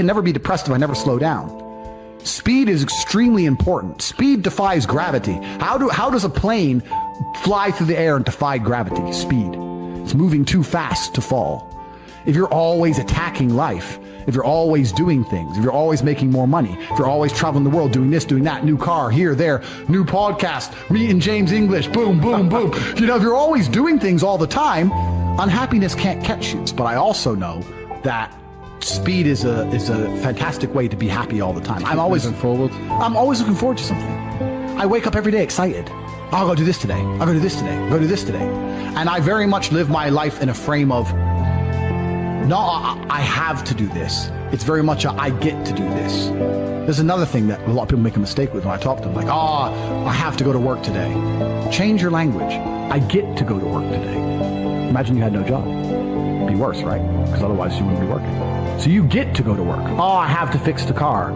can never be depressed if I never slow down. Speed is extremely important. Speed defies gravity. How does a plane fly through the air and defy gravity? Speed. It's moving too fast to fall. If you're always attacking life, if you're always doing things, if you're always making more money, if you're always traveling the world, doing this, doing that, new car, here, there, new podcast, meeting James English, boom, boom, boom. If you're always doing things all the time, unhappiness can't catch you. But I also know that speed is a fantastic way to be happy all the time. I'm always looking forward to something. I wake up every day excited. I'll go do this today. I'll go do this today. I'll go do this today. And I very much live my life in a frame of, no, I have to do this. It's very much I get to do this. There's another thing that a lot of people make a mistake with when I talk to them, like, I have to go to work today. Change your language. I get to go to work today. Imagine you had no job. It'd be worse, right? Because otherwise you wouldn't be working. So you get to go to work. I have to fix the car.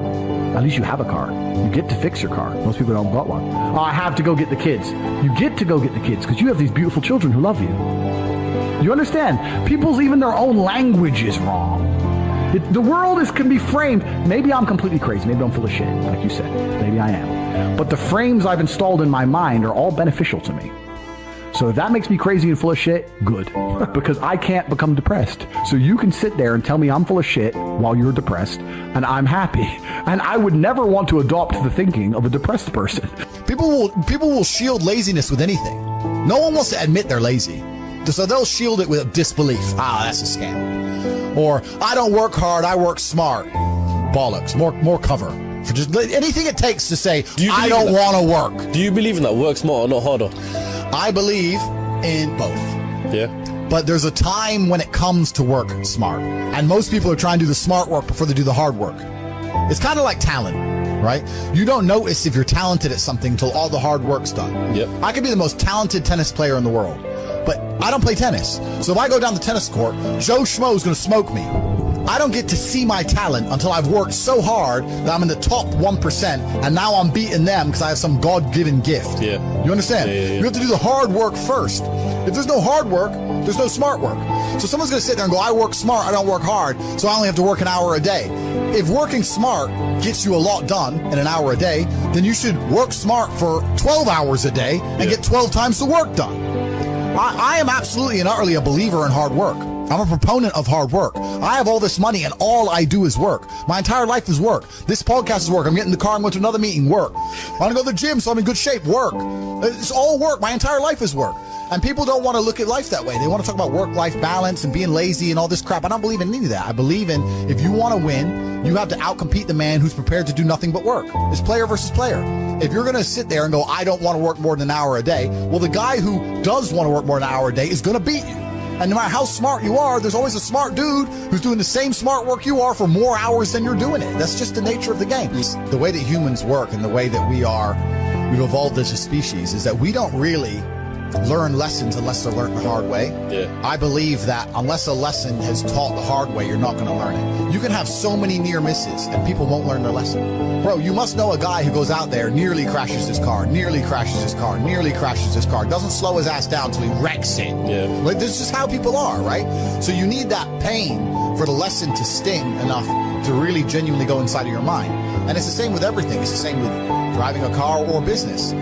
At least you have a car. You get to fix your car. Most people don't got one. I have to go get the kids. You get to go get the kids because you have these beautiful children who love you. You understand? People's even their own language is wrong. The world can be framed. Maybe I'm completely crazy. Maybe I'm full of shit, like you said. Maybe I am. But the frames I've installed in my mind are all beneficial to me. So if that makes me crazy and full of shit, good. Because I can't become depressed. So you can sit there and tell me I'm full of shit while you're depressed, and I'm happy. And I would never want to adopt the thinking of a depressed person. People will shield laziness with anything. No one wants to admit they're lazy. So they'll shield it with disbelief. That's a scam. Or, I don't work hard, I work smart. Bollocks. More cover. For just anything it takes to say, I don't want to work. Do you believe in that? Work smarter, not harder? I believe in both. Yeah. But there's a time when it comes to work smart. And most people are trying to do the smart work before they do the hard work. It's kind of like talent, right? You don't notice if you're talented at something until all the hard work's done. Yep. I could be the most talented tennis player in the world, but I don't play tennis. So if I go down the tennis court, Joe Schmo's going to smoke me. I don't get to see my talent until I've worked so hard that I'm in the top 1%, and now I'm beating them because I have some God-given gift. Yeah. You understand? Yeah. You have to do the hard work first. If there's no hard work, there's no smart work. So someone's going to sit there and go, I work smart, I don't work hard, so I only have to work an hour a day. If working smart gets you a lot done in an hour a day, then you should work smart for 12 hours a day and get 12 times the work done. I am absolutely and utterly a believer in hard work. I'm a proponent of hard work. I have all this money and all I do is work. My entire life is work. This podcast is work. I'm getting in the car, I'm going to another meeting, work. I want to go to the gym so I'm in good shape, work. It's all work. My entire life is work. And people don't want to look at life that way. They want to talk about work-life balance and being lazy and all this crap. I don't believe in any of that. I believe in if you want to win, you have to outcompete the man who's prepared to do nothing but work. It's player versus player. If you're going to sit there and go, I don't want to work more than an hour a day, well, the guy who does want to work more than an hour a day is going to beat you. And no matter how smart you are, there's always a smart dude who's doing the same smart work you are for more hours than you're doing it. That's just the nature of the game. The way that humans work and the way that we've evolved as a species is that we don't really learn lessons unless they're learned the hard way. Yeah. I believe that unless a lesson is taught the hard way, you're not going to learn it. You can have so many near misses and people won't learn their lesson. Bro, you must know a guy who goes out there, nearly crashes his car, doesn't slow his ass down until he wrecks it. Yeah. Like, this is how people are, right? So you need that pain for the lesson to sting enough to really genuinely go inside of your mind. And it's the same with everything. It's the same with driving a car or business.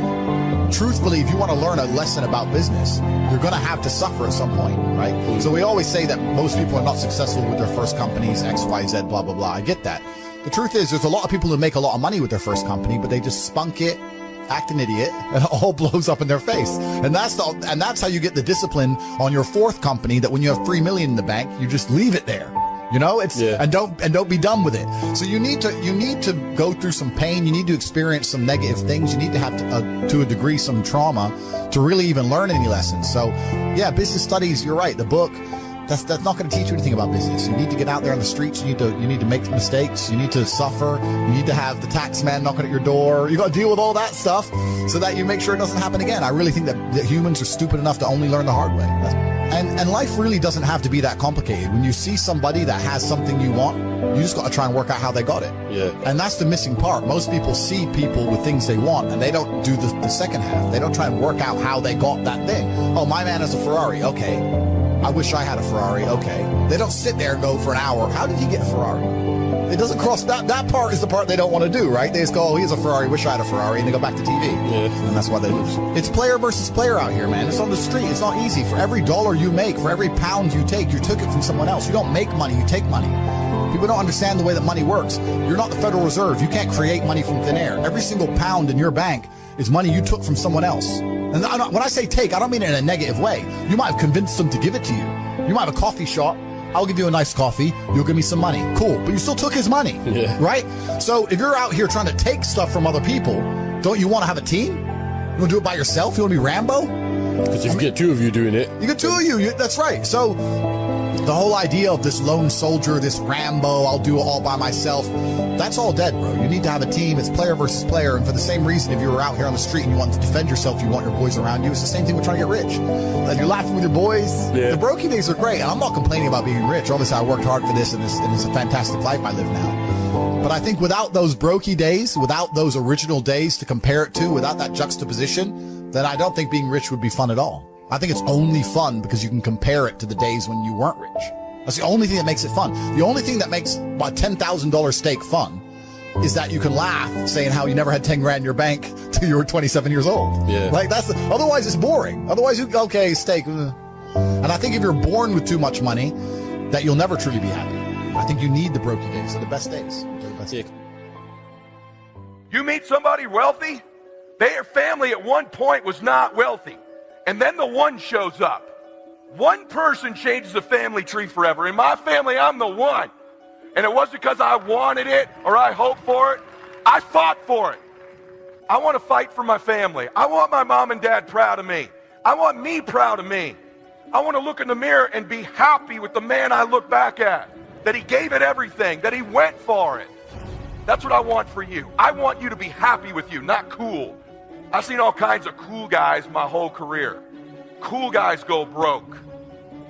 Truthfully, if you want to learn a lesson about business, you're going to have to suffer at some point, right? So we always say that most people are not successful with their first companies, X, Y, Z, blah, blah, blah. I get that. The truth is, there's a lot of people who make a lot of money with their first company, but they just spunk it, act an idiot, and it all blows up in their face. And that's how you get the discipline on your fourth company, that when you have $3 million in the bank, you just leave it there. You know, and don't be done with it. So you need to go through some pain. You need to experience some negative things. You need to have to a degree some trauma to really even learn any lessons. So yeah, business studies, you're right. The book, that's not going to teach you anything about business. You need to get out there on the streets. You need to make mistakes. You need to suffer. You need to have the tax man knocking at your door. You got to deal with all that stuff so that you make sure it doesn't happen again. I really think that humans are stupid enough to only learn the hard way. And life really doesn't have to be that complicated. When you see somebody that has something you want, you just got to try and work out how they got it. Yeah. And that's the missing part. Most people see people with things they want, and they don't do the second half. They don't try and work out how they got that thing. Oh, my man has a Ferrari. Okay. I wish I had a Ferrari. Okay. They don't sit there and go for an hour, how did he get a Ferrari? It doesn't cross that part is the part they don't want to do, right? They just go, oh, he has a Ferrari, wish I had a Ferrari, and they go back to TV. Yeah. And that's why they lose. It's player versus player out here, man. It's on the street. It's not easy. For every dollar you make, for every pound you take, you took it from someone else. You don't make money, you take money. People don't understand the way that money works. You're not the Federal Reserve. You can't create money from thin air. Every single pound in your bank is money you took from someone else. And when I say take, I don't mean it in a negative way. You might have convinced them to give it to you. You might have a coffee shop. I'll give you a nice coffee. You'll give me some money. Cool. But you still took his money, right? So if you're out here trying to take stuff from other people, don't you want to have a team? You want to do it by yourself? You want to be Rambo? Because if you get two of you doing it. You get two of you. That's right. So the whole idea of this lone soldier, this Rambo, I'll do it all by myself, that's all dead, bro. You need to have a team. It's player versus player. And for the same reason, if you were out here on the street and you want to defend yourself, you want your boys around you, it's the same thing with trying to get rich. And you're laughing with your boys. Yeah. The brokey days are great. And I'm not complaining about being rich. Obviously, I worked hard for this, and it's a fantastic life I live now. But I think without those brokey days, without those original days to compare it to, without that juxtaposition, then I don't think being rich would be fun at all. I think it's only fun because you can compare it to the days when you weren't rich. That's the only thing that makes it fun. The only thing that makes a $10,000 steak fun is that you can laugh saying how you never had 10 grand in your bank till you were 27 years old. Yeah. Like otherwise it's boring. Otherwise okay, steak. And I think if you're born with too much money, that you'll never truly be happy. I think you need the brokey days. They're the best days. You meet somebody wealthy, their family at one point was not wealthy. And then the one shows up. One person changes the family tree forever. In my family, I'm the one. And it wasn't because I wanted it or I hoped for it. I fought for it. I want to fight for my family. I want my mom and dad proud of me. I want me proud of me. I want to look in the mirror and be happy with the man I look back at. That he gave it everything, that he went for it. That's what I want for you. I want you to be happy with you, not cool. I've seen all kinds of cool guys my whole career. Cool guys go broke.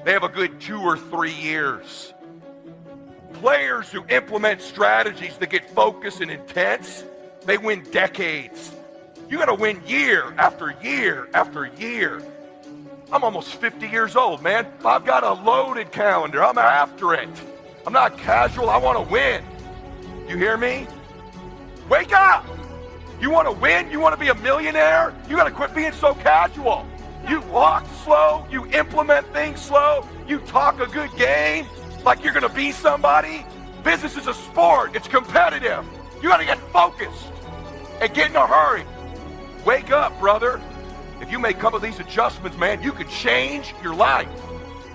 They have a good 2 or 3 years. Players who implement strategies that get focused and intense, they win decades. You got to win year after year after year. I'm almost 50 years old, man. I've got a loaded calendar. I'm after it. I'm not casual. I want to win. You hear me? Wake up! You want to win? You want to be a millionaire? You got to quit being so casual. You walk slow. You implement things slow. You talk a good game like you're going to be somebody. Business is a sport. It's competitive. You got to get focused and get in a hurry. Wake up, brother. If you make a couple of these adjustments, man, you could change your life.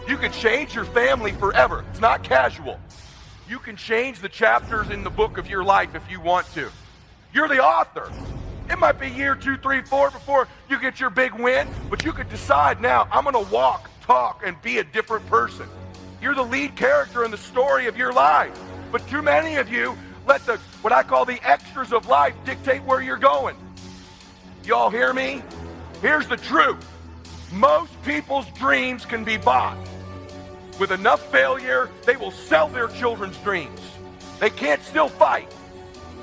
You could change your family forever. It's not casual. You can change the chapters in the book of your life if you want to. You're the author. It might be year 2, 3, 4 before you get your big win, but you could decide now, I'm going to walk, talk, and be a different person. You're the lead character in the story of your life. But too many of you let what I call the extras of life dictate where you're going. Y'all hear me? Here's the truth. Most people's dreams can be bought. With enough failure, they will sell their children's dreams. They can't still fight.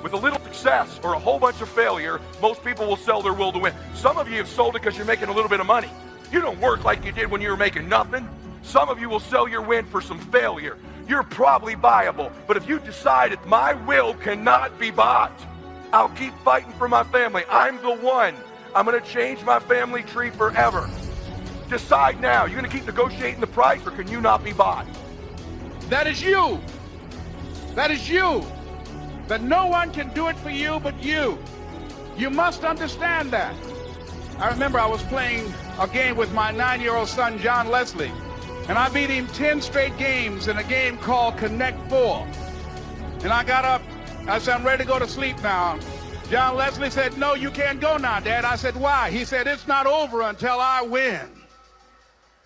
With a little success or a whole bunch of failure, most people will sell their will to win. Some of you have sold it because you're making a little bit of money. You don't work like you did when you were making nothing. Some of you will sell your win for some failure. You're probably viable, but if you decide that my will cannot be bought, I'll keep fighting for my family. I'm the one. I'm going to change my family tree forever. Decide now. You're going to keep negotiating the price, or can you not be bought? That is you. That is you. That no one can do it for you but you. You must understand that. I remember I was playing a game with my 9-year-old son, John Leslie, and I beat him 10 straight games in a game called Connect 4. And I got up, I said, I'm ready to go to sleep now. John Leslie said, no, you can't go now, Dad. I said, why? He said, it's not over until I win.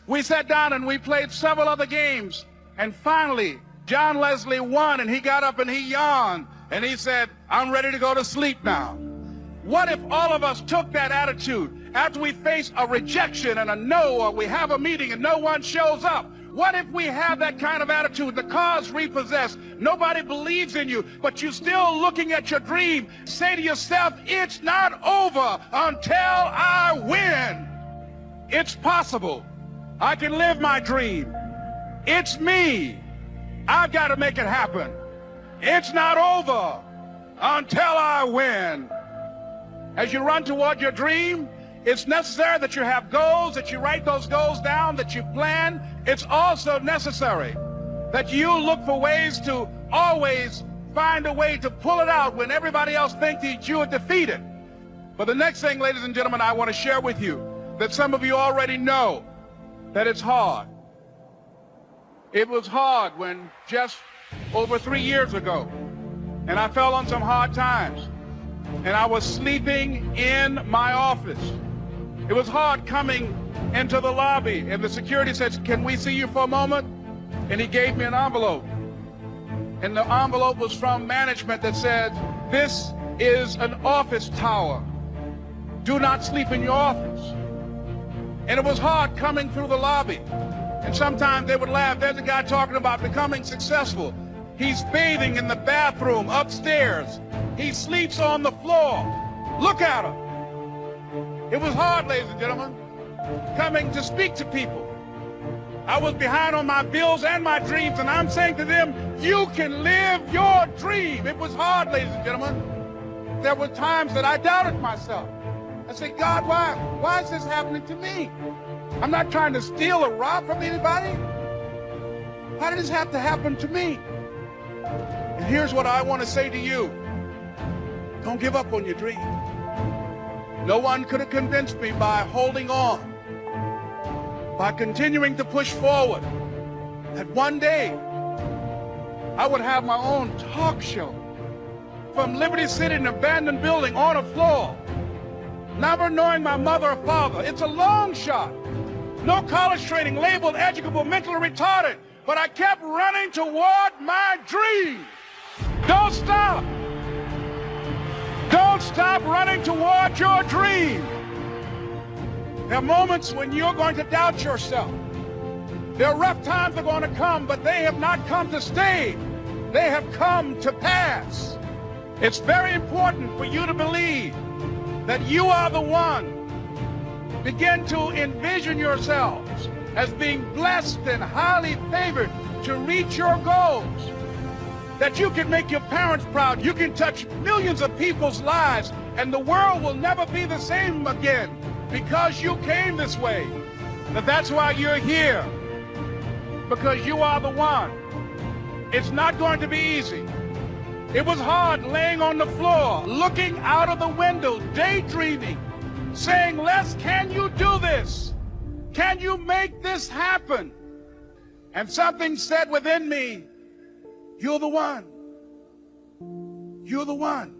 We sat down and we played several other games. And finally, John Leslie won, and he got up and he yawned. And he said, I'm ready to go to sleep now. What if all of us took that attitude after we face a rejection and a no, or we have a meeting and no one shows up? What if we have that kind of attitude? The car's repossessed. Nobody believes in you, but you're still looking at your dream. Say to yourself, it's not over until I win. It's possible. I can live my dream. It's me. I've got to make it happen. It's not over until I win. As you run toward your dream, it's necessary that you have goals, that you write those goals down, that you plan. It's also necessary that you look for ways to always find a way to pull it out when everybody else thinks that you are defeated. But the next thing, ladies and gentlemen, I want to share with you that some of you already know that it's hard. It was hard when just over 3 years ago, and I fell on some hard times, and I was sleeping in my office. It was hard coming into the lobby, and the security said, "Can we see you for a moment?" And he gave me an envelope. And the envelope was from management that said, "This is an office tower. Do not sleep in your office." And it was hard coming through the lobby. And sometimes they would laugh. There's a guy talking about becoming successful. He's bathing in the bathroom upstairs. He sleeps on the floor. Look at him. It was hard, ladies and gentlemen, coming to speak to people. I was behind on my bills and my dreams, and I'm saying to them, you can live your dream. It was hard, ladies and gentlemen. There were times that I doubted myself. I said, God, why is this happening to me? I'm not trying to steal or rob from anybody. Why did this have to happen to me? And here's what I want to say to you. Don't give up on your dream. No one could have convinced me by holding on, by continuing to push forward, that one day I would have my own talk show from Liberty City, an abandoned building on a floor, never knowing my mother or father. It's a long shot. No college training, labeled educable, mentally retarded, but I kept running toward my dream. Don't stop. Don't stop running toward your dream. There are moments when you're going to doubt yourself. There are rough times that are going to come, but they have not come to stay. They have come to pass. It's very important for you to believe that you are the one. Begin to envision yourselves as being blessed and highly favored to reach your goals. That you can make your parents proud. You can touch millions of people's lives, and the world will never be the same again because you came this way. But that's why you're here, because you are the one. It's not going to be easy. It was hard laying on the floor, looking out of the window, daydreaming, saying, Les, can you do this? Can you make this happen? And something said within me, you're the one. You're the one.